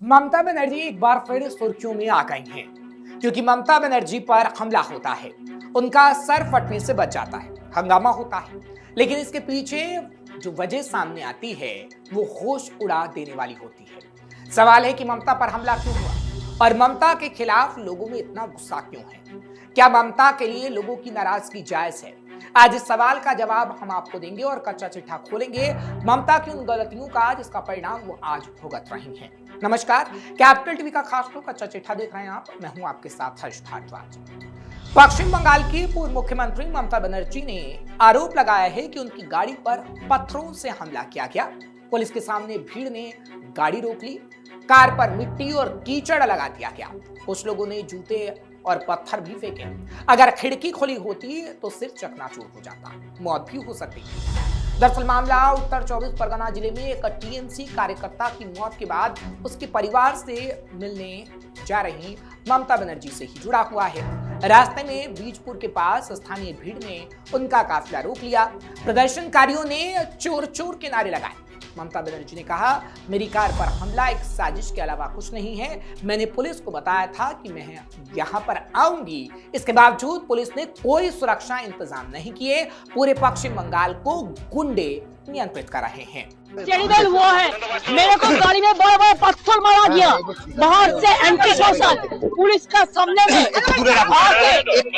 ममता बनर्जी एक बार फिर सुर्खियों में आ गई हैं, क्योंकि ममता बनर्जी पर हमला होता है, उनका सर फटने से बच जाता है, हंगामा होता है, लेकिन इसके पीछे जो वजह सामने आती है वो होश उड़ा देने वाली होती है। सवाल है कि ममता पर हमला क्यों हुआ और ममता के खिलाफ लोगों में इतना गुस्सा क्यों है? क्या ममता के लिए लोगों की नाराजगी जायज है? आज इस सवाल का जवाब हम आपको देंगे और कच्चा चिट्ठा खोलेंगे ममता की उन गलतियों का जिसका परिणाम वो आज भुगत रही हैं। नमस्कार, कैपिटल टीवी का खास शो कच्चा चिट्ठा देख रहे हैं आप। मैं हूं आपके साथ हर्ष भारद्वाज। पश्चिम बंगाल की पूर्व मुख्यमंत्री ममता बनर्जी ने आरोप लगाया है कि उनकी गाड़ी पर पत्थरों से हमला किया गया। पुलिस के सामने भीड़ ने गाड़ी रोक ली, कार पर मिट्टी और कीचड़ लगा दिया गया। कुछ लोगों ने जूते और पत्थर भी फेंके। अगर खिड़की खुली होती तो सिर चकनाचूर हो जाता, मौत भी हो सकती थी। दरअसल मामला उत्तर 24 परगना जिले में एक टीएमसी कार्यकर्ता की मौत के बाद उसके परिवार से मिलने जा रही ममता बनर्जी से ही जुड़ा हुआ है। रास्ते में बीजपुर के पास स्थानीय भीड़ ने उनका काफिला रोक लिया। प्रदर्शनकारियों ने चोर चोर के नारे लगाए। ममता बनर्जी ने कहा, मेरी कार पर हमला एक साजिश के अलावा कुछ नहीं है। मैंने पुलिस को बताया था कि मैं यहाँ पर आऊंगी, इसके बावजूद पुलिस ने कोई सुरक्षा इंतजाम नहीं किए। पूरे पश्चिम बंगाल को गुंडे नियंत्रित कर रहे हैं। टेरिबल हुआ है, मेरे को गाड़ी में बड़ा बड़ा पत्थर मारा गया, बाहर से एंटी सोशल पुलिस का सामने में आके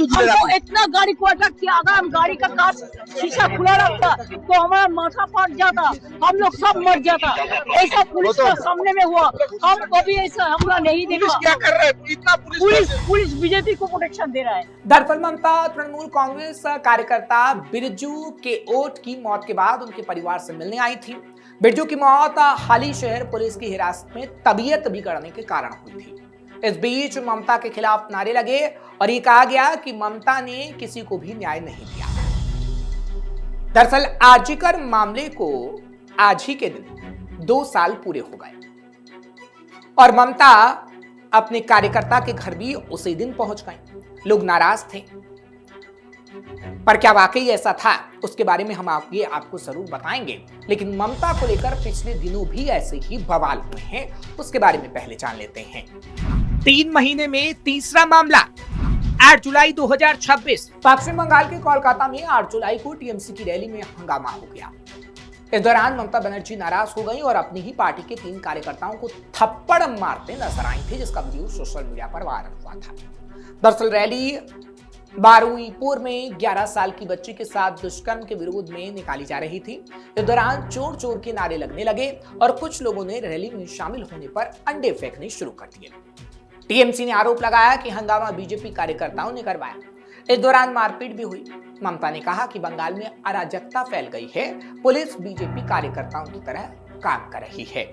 हमको इतना गाड़ी को अटैक किया। अगर हम गाड़ी का कांच शीशा खुला रखता तो हमारा माथा फट जाता, हम लोग सब मर जाता। ऐसा पुलिस का सामने में हुआ, हम कभी ऐसा हमला नहीं देखा। पुलिस क्या कर रहा है? इतना पुलिस बीजेपी को प्रोटेक्शन दे रहा है। दरअसल ममता तृणमूल कांग्रेस कार्यकर्ता बिरजू के ओट की मौत के बाद उनके परिवार से मिलने आई थी। बिरजू की मौत हाल ही शहर पुलिस की हिरासत में तबीयत बिगड़ने के कारण हुई थी। इस बीच ममता के खिलाफ नारे लगे और ये कहा गया कि ममता ने किसी को भी न्याय नहीं दिया। दरअसल आरजीकर मामले को आज ही के दिन 2 साल पूरे हो गए और ममता अपने कार्यकर्ता के घर भी उसी दिन पहुंच गई। लोग नाराज थे, पर क्या वाकई ऐसा था उसके बारे में हम आपको जरूर बताएंगे। लेकिन ममता को लेकर पिछले दिनों भी ऐसे ही बवाल हुए हैं, उसके बारे में पहले जान लेते हैं। 3 महीने में तीसरा मामला। 8 जुलाई 2026 पश्चिम बंगाल के कोलकाता में 8 जुलाई को टीएमसी की रैली में हंगामा हो गया। इस दौरान ममता बनर्जी नाराज हो गई और अपनी ही पार्टी के 3 कार्यकर्ताओं को थप्पड़ मारते नजर आई थी, जिसका वीडियो सोशल मीडिया पर वायरल हुआ था। दरअसल रैली बारुईपुर में 11 साल की बच्ची के साथ दुष्कर्म के विरोध में निकाली जा रही थी। इस दौरान चोर चोर के नारे लगने लगे और कुछ लोगों ने रैली में शामिल होने पर अंडे फेंकने शुरू कर दिए। टीएमसी ने आरोप लगाया कि हंगामा बीजेपी कार्यकर्ताओं ने करवाया। इस दौरान मारपीट भी हुई। ममता ने कहा कि बंगाल में अराजकता फैल गई है, पुलिस बीजेपी कार्यकर्ताओं की तरह काम कर रही है।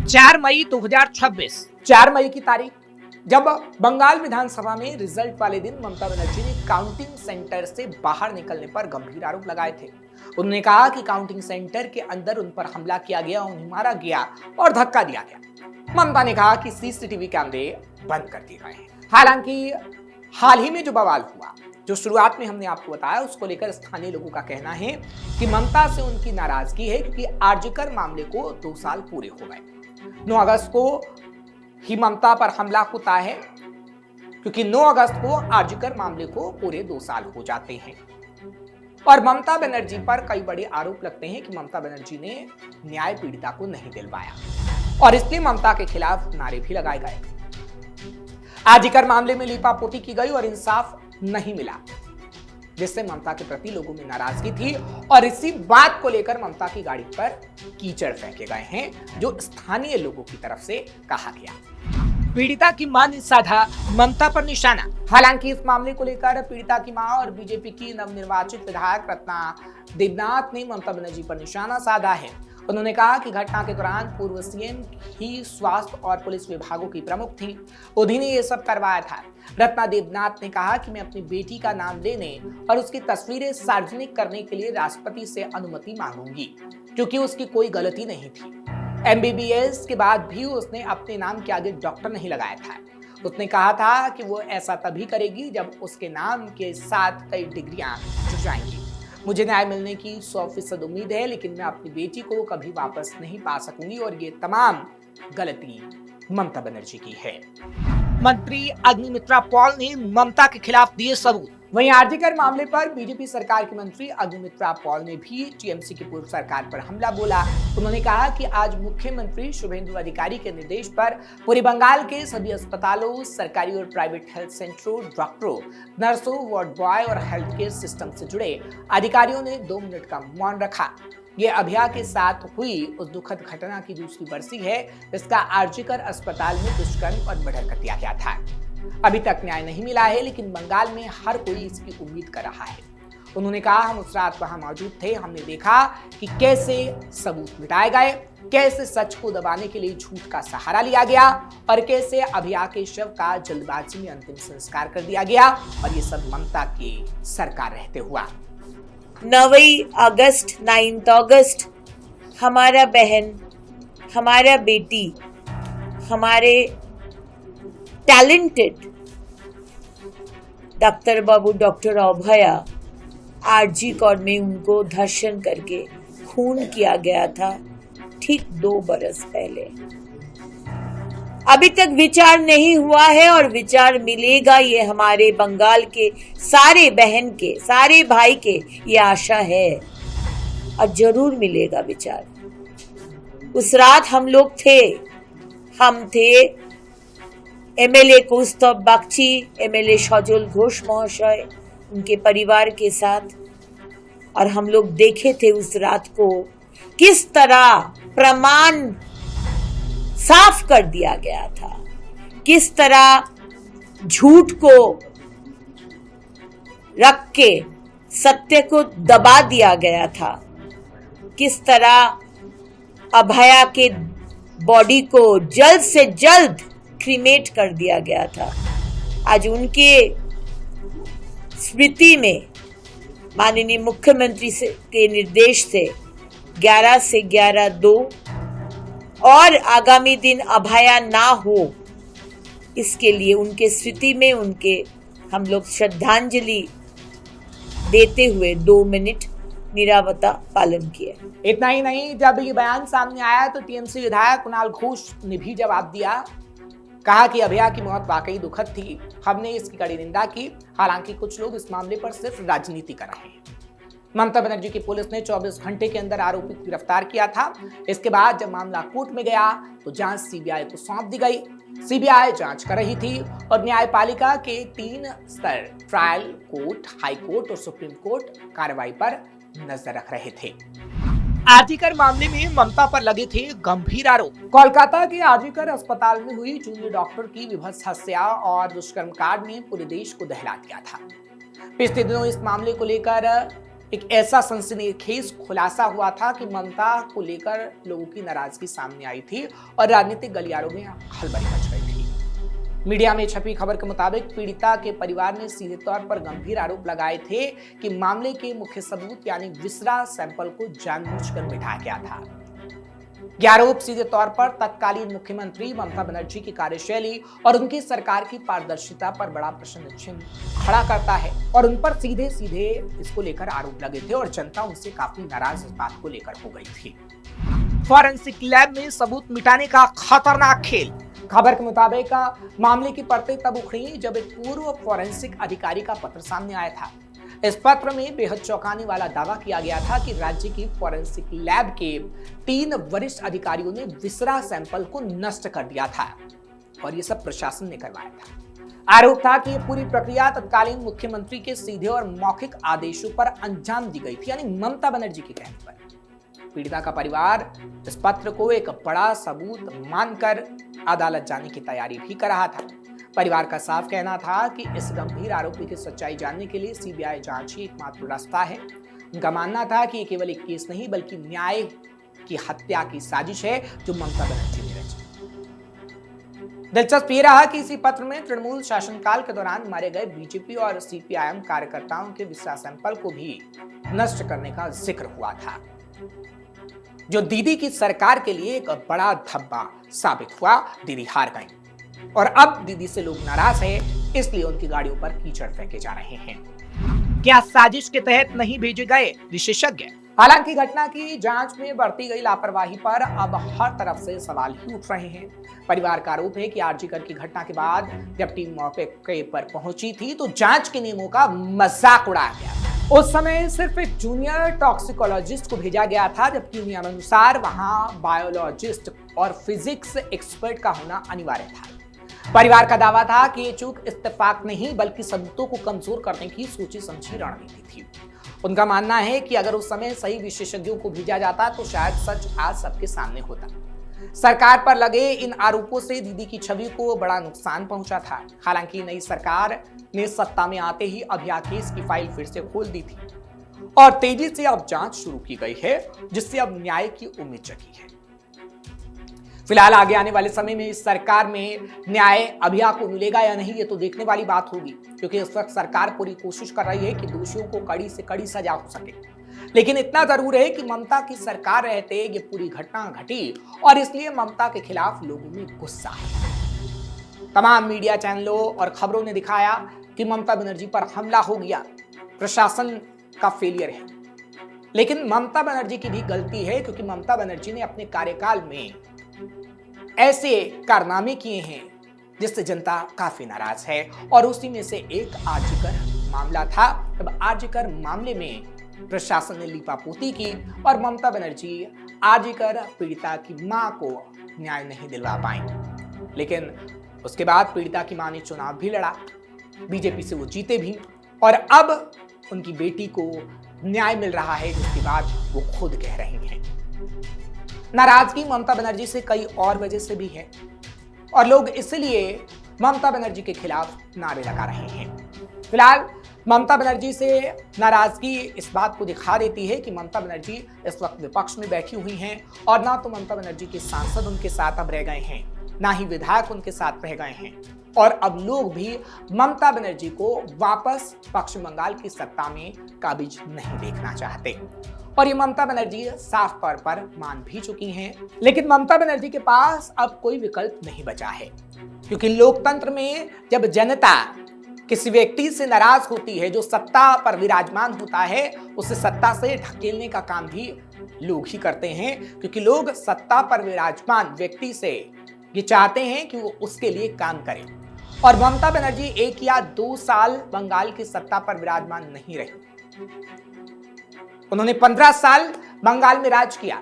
4 मई 2026 4 मई की तारीख, जब बंगाल विधानसभा में रिजल्ट वाले दिन ममता बनर्जी ने काउंटिंग सेंटर से बाहर निकलने पर गंभीर आरोप लगाए थे। उन्होंने कहा कि काउंटिंग सेंटर के अंदर उन पर हमला किया गया, उन्हें मारा गया और धक्का दिया गया। ममता ने कहा कि सीसीटीवी कैमरे बंद कर दिए गए हैं। हालांकि हाल ही में जो बवाल हुआ, जो शुरुआत में हमने आपको बताया, उसको लेकर स्थानीय लोगों का कहना है कि ममता से उनकी नाराजगी है, क्योंकि आरजीकर मामले को 2 साल पूरे हो गए। 9 अगस्त को ही ममता पर हमला होता है, क्योंकि 9 अगस्त को आरजीकर मामले को पूरे 2 साल हो जाते हैं और ममता बनर्जी पर कई बड़े आरोप लगते हैं कि ममता बनर्जी ने न्याय पीड़िता को नहीं दिलवाया और इसलिए ममता के खिलाफ नारे भी लगाए गए। आरजीकर मामले में लीपापोती की गई और इंसाफ नहीं मिला, जिससे ममता के प्रति लोगों में नाराजगी थी और इसी बात को लेकर ममता की गाड़ी पर कीचड़ फेंके गए हैं, जो स्थानीय लोगों की तरफ से कहा गया। पीड़िता की मां ने साधा ममता पर निशाना। हालांकि इस मामले को लेकर पीड़िता की मां और बीजेपी की नवनिर्वाचित विधायक रत्ना देवनाथ ने ममता बनर्जी पर निशाना साधा है। उन्होंने कहा कि घटना के दौरान पूर्व सीएम ही स्वास्थ्य और पुलिस विभागों की प्रमुख थी, उन्हीं ने ये सब करवाया था। रत्ना देवनाथ ने कहा कि मैं अपनी बेटी का नाम लेने और उसकी तस्वीरें सार्वजनिक करने के लिए राष्ट्रपति से अनुमति मांगूंगी, क्योंकि उसकी कोई गलती नहीं थी। एमबीबीएस के बाद भी उसने अपने नाम के आगे डॉक्टर नहीं लगाया था। उसने कहा था कि वो ऐसा तभी करेगी जब उसके नाम के साथ कई डिग्रियां जुड़ जाएंगी। मुझे न्याय मिलने की 100% उम्मीद है, लेकिन मैं अपनी बेटी को कभी वापस नहीं पा सकूंगी और ये तमाम गलती ममता बनर्जी की है। मंत्री अग्निमित्रा पॉल ने ममता के खिलाफ दिए सबूत। वहीं आरजीकर मामले पर बीजेपी सरकार के मंत्री अग्निमित्रा पॉल ने भी टीएमसी की पूर्व सरकार पर हमला बोला। उन्होंने कहा कि आज मुख्यमंत्री शुभेंदु अधिकारी के निर्देश पर पूरे बंगाल के सभी अस्पतालों, सरकारी और प्राइवेट हेल्थ सेंटरों, डॉक्टरों, नर्सों, वार्ड बॉय और हेल्थ केयर सिस्टम से जुड़े अधिकारियों ने 2 मिनट का मौन रखा। ये अभया के साथ हुई उस दुखद घटना की दूसरी बरसी है जिसका आरजीकर अस्पताल में दुष्कर्म और मर्डर कर दिया गया था। अभी तक न्याय नहीं मिला है, लेकिन बंगाल में हर कोई इसकी उम्मीद कर रहा है। उन्होंने कहा, हम उस रात वहां मौजूद थे, हमने देखा कि कैसे सबूत मिटाए गए, कैसे सच को दबाने के लिए झूठ का सहारा लिया गया और कैसे अभया के शव का जल्दबाजी में अंतिम संस्कार कर दिया गया, और ये सब ममता की सरकार रहते हुआ। 9 अगस्त 9 अगस्त हमारा बहन, हमारा बेटी, हमारे टैलेंटेड डॉक्टर बाबू डॉक्टर अभया आरजी कोर्ट में उनको धर्षण करके खून किया गया था ठीक 2 बरस पहले। अभी तक विचार नहीं हुआ है और विचार मिलेगा, ये हमारे बंगाल के सारे बहन के, सारे भाई के ये आशा है और जरूर मिलेगा विचार। उस रात हम लोग थे, हम थे एमएलए कौस्तुभ बागची, एमएलए सजल घोष महाशय, उनके परिवार के साथ, और हम लोग देखे थे उस रात को किस तरह प्रमाण साफ कर दिया गया था, किस तरह झूठ को रख के सत्य को दबा दिया गया था, किस तरह अभया के बॉडी को जल्द से जल्द क्रीमेट कर दिया गया था। आज उनके स्मृति में माननीय मुख्यमंत्री के निर्देश से 11 से 11/2 और आगामी दिन अभया ना हो, इसके लिए उनके स्मृति में उनके हम लोग श्रद्धांजलि देते हुए 2 मिनट नीरवता पालन किए। इतना ही नहीं, जब ये बयान सामने आया तो टीएमसी विधायक कुणाल घोष ने भी जवाब दिया। कहा कि अभया की मौत वाकई दुखद थी, हमने इसकी कड़ी निंदा की। हालांकि कुछ लोग इस मामले पर सिर्फ राजनीति कर रहे हैं। ममता बनर्जी की पुलिस ने 24 घंटे के अंदर आरोपी को गिरफ्तार किया था। इसके बाद जब मामला कोर्ट में गया तो जांच सीबीआई को सौंप दी गई। सीबीआई जांच कर रही थी और न्यायपालिका के 3 स्तर, ट्रायल कोर्ट, हाई कोर्ट और सुप्रीम कोर्ट, कार्रवाई पर नजर रख रहे थे। आरजीकर मामले में ममता पर लगे थे गंभीर आरोप। कोलकाता के आरजीकर अस्पताल में हुई जूनियर डॉक्टर की विभत्स हत्या और दुष्कर्म कांड ने पूरे देश को दहला दिया था। पिछले दिनों इस मामले को लेकर एक ऐसा सनसनीखेज खुलासा हुआ था कि ममता को लेकर लोगों की नाराजगी सामने आई थी और राजनीतिक गलियारों में हलबली मच गई थी। मीडिया में छपी खबर के मुताबिक पीड़िता के परिवार ने सीधे तौर पर गंभीर आरोप लगाए थे कि मामले के मुख्य सबूत यानी विसरा सैंपल को जानबूझकर मिटाया गया था। यह आरोप सीधे तौर पर तत्कालीन मुख्यमंत्री ममता बनर्जी की कार्यशैली और उनकी सरकार की पारदर्शिता पर बड़ा प्रश्न चिन्ह खड़ा करता है और उन पर सीधे सीधे इसको लेकर आरोप लगे थे और जनता उनसे काफी नाराज इस बात को लेकर हो गई थी। फॉरेंसिक लैब में सबूत मिटाने का खतरनाक खेल। खबर के मुताबिक मामले की परतें तब उखड़ी जब एक पूर्व फॉरेंसिक अधिकारी का पत्र सामने आया था। इस पत्र में बेहद चौंकाने वाला दावा किया गया था कि राज्य की फॉरेंसिक लैब के 3 वरिष्ठ अधिकारियों ने विसरा सैंपल को नष्ट कर दिया था और ये सब प्रशासन ने करवाया था। आरोप था कि ये पूरी प्रक्रिया तत्कालीन मुख्यमंत्री के सीधे और मौखिक आदेशों पर अंजाम दी गई थी, यानी ममता बनर्जी के कहने पर। पीड़िता का परिवार इस पत्र को एक बड़ा सबूत मानकर अदालत जाने की तैयारी भी कर रहा था। परिवार का साफ कहना था कि इस गंभीर आरोपी की सच्चाई जानने के लिए सीबीआई जांच ही एकमात्र रास्ता है। उनका मानना था कि ये केवल एक केस नहीं बल्कि न्याय की हत्या की साजिश है जो ममता बनर्जी ने रची। दिलचस्प ये रहा कि इसी पत्र में तृणमूल शासनकाल के दौरान मारे गए बीजेपी और सीपीआईएम कार्यकर्ताओं के विसरा सैंपल को भी नष्ट करने का जिक्र हुआ था, जो दीदी की सरकार के लिए एक बड़ा धब्बा साबित हुआ। दीदी हार गई और अब दीदी से लोग नाराज हैं, इसलिए उनकी गाड़ियों पर कीचड़ फेंके जा रहे हैं। क्या साजिश के तहत नहीं भेजे गए विशेषज्ञ? हालांकि घटना की जांच में बरती गई लापरवाही पर अब हर तरफ से सवाल ही उठ रहे हैं। परिवार का आरोप है कि आरजीकर की घटना के बाद जब टीम मौके पर पहुंची थी तो जांच के नियमों का मजाक उड़ाया गया। उस समय सिर्फ एक जूनियर टॉक्सिकोलॉजिस्ट को भेजा गया था, जबकि नियमानुसार वहां बायोलॉजिस्ट और फिजिक्स एक्सपर्ट का होना अनिवार्य था। परिवार का दावा था कि ये चूक इत्तेफाक नहीं बल्कि सबूतों को कमजोर करने की सोची समझी रणनीति थी। उनका मानना है कि अगर उस समय सही विशेषज्ञों को भेजा जाता तो शायद सच आज सबके सामने होता। सरकार पर लगे इन आरोपों से दीदी की छवि को बड़ा नुकसान पहुंचा था। हालांकि नई सरकार ने सत्ता में आते ही अभिया केस की फाइल फिर से खोल दी थी और तेजी से अब जांच शुरू की गई है, जिससे अब न्याय की उम्मीद जगी है। फिलहाल आगे आने वाले समय में इस सरकार में न्याय अभिया को मिलेगा या नहीं, ये तो देखने वाली बात होगी, क्योंकि इस वक्त सरकार पूरी कोशिश कर रही है कि दोषियों को कड़ी से कड़ी सजा हो सके। लेकिन इतना जरूर है कि ममता की सरकार रहते ये पूरी घटना घटी और इसलिए ममता के खिलाफ लोगों में गुस्सा है। तमाम मीडिया चैनलों और खबरों ने दिखाया कि ममता बनर्जी पर हमला हो गया, प्रशासन का फेलियर है। लेकिन ममता बनर्जी की भी गलती है, क्योंकि ममता बनर्जी ने अपने कार्यकाल में ऐसे कारनामे किए हैं जिससे जनता काफी नाराज है और उसी में से एक आरजीकर मामला था। तब आरजीकर मामले में प्रशासन ने लीपापोती की और ममता बनर्जी आरजीकर पीड़िता की मां को न्याय नहीं दिलवा पाई। लेकिन उसके बाद पीड़िता की मां ने चुनाव भी लड़ा, बीजेपी से वो जीते भी और अब उनकी बेटी को न्याय मिल रहा है, जिसकी बात वो खुद कह रही हैं। नाराजगी ममता बनर्जी से कई और वजह से भी है और लोग इसलिए ममता बनर्जी के खिलाफ नारे लगा रहे हैं। फिलहाल ममता बनर्जी से नाराजगी इस बात को दिखा देती है कि ममता बनर्जी इस वक्त विपक्ष में बैठी हुई हैं और ना तो ममता बनर्जी के सांसद उनके साथ अब रह गए हैं, ना ही विधायक उनके साथ रह गए हैं और अब लोग भी ममता बनर्जी को वापस पश्चिम बंगाल की सत्ता में काबिज नहीं देखना चाहते और ये ममता बनर्जी साफ तौर पर मान भी चुकी हैं। लेकिन ममता बनर्जी के पास अब कोई विकल्प नहीं बचा है, क्योंकि लोकतंत्र में जब जनता किसी व्यक्ति से नाराज होती है जो सत्ता पर विराजमान होता है, उसे सत्ता से ढकेलने का काम भी लोग ही करते हैं, क्योंकि लोग सत्ता पर विराजमान व्यक्ति से ये चाहते हैं कि वो उसके लिए काम करे। और ममता बनर्जी 1 या 2 साल बंगाल की सत्ता पर विराजमान नहीं रही। उन्होंने 15 साल बंगाल में राज किया,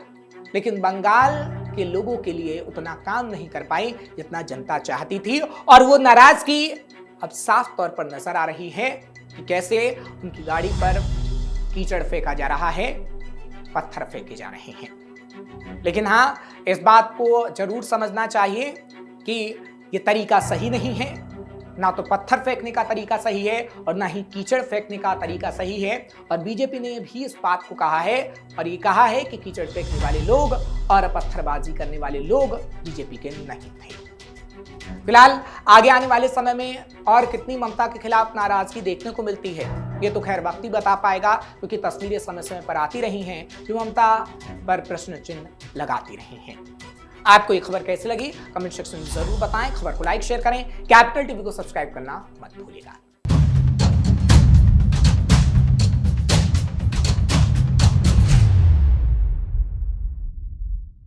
लेकिन बंगाल के लोगों के लिए उतना काम नहीं कर पाई जितना जनता चाहती थी और वो नाराजगी अब साफ तौर पर नजर आ रही है कि कैसे उनकी गाड़ी पर कीचड़ फेंका जा रहा है, पत्थर फेंके जा रहे हैं। लेकिन हाँ, इस बात को जरूर समझना चाहिए कि ये तरीका सही नहीं है। ना तो पत्थर फेंकने का तरीका सही है और ना ही कीचड़ फेंकने का तरीका सही है और बीजेपी ने भी इस बात को कहा है और ये कहा है कि कीचड़ फेंकने वाले लोग और पत्थरबाजी करने वाले लोग बीजेपी के नहीं थे। फिलहाल आगे आने वाले समय में और कितनी ममता के खिलाफ नाराजगी देखने को मिलती है, ये तो खैर वक्त ही बता पाएगा, क्योंकि तस्वीरें समय समय पर आती रही हैं जो ममता पर प्रश्न चिन्ह लगाती रही हैं। आपको ये खबर कैसी लगी कमेंट सेक्शन में जरूर बताएं। खबर को लाइक शेयर करें, कैपिटल टीवी को सब्सक्राइब करना मत भूलिएगा।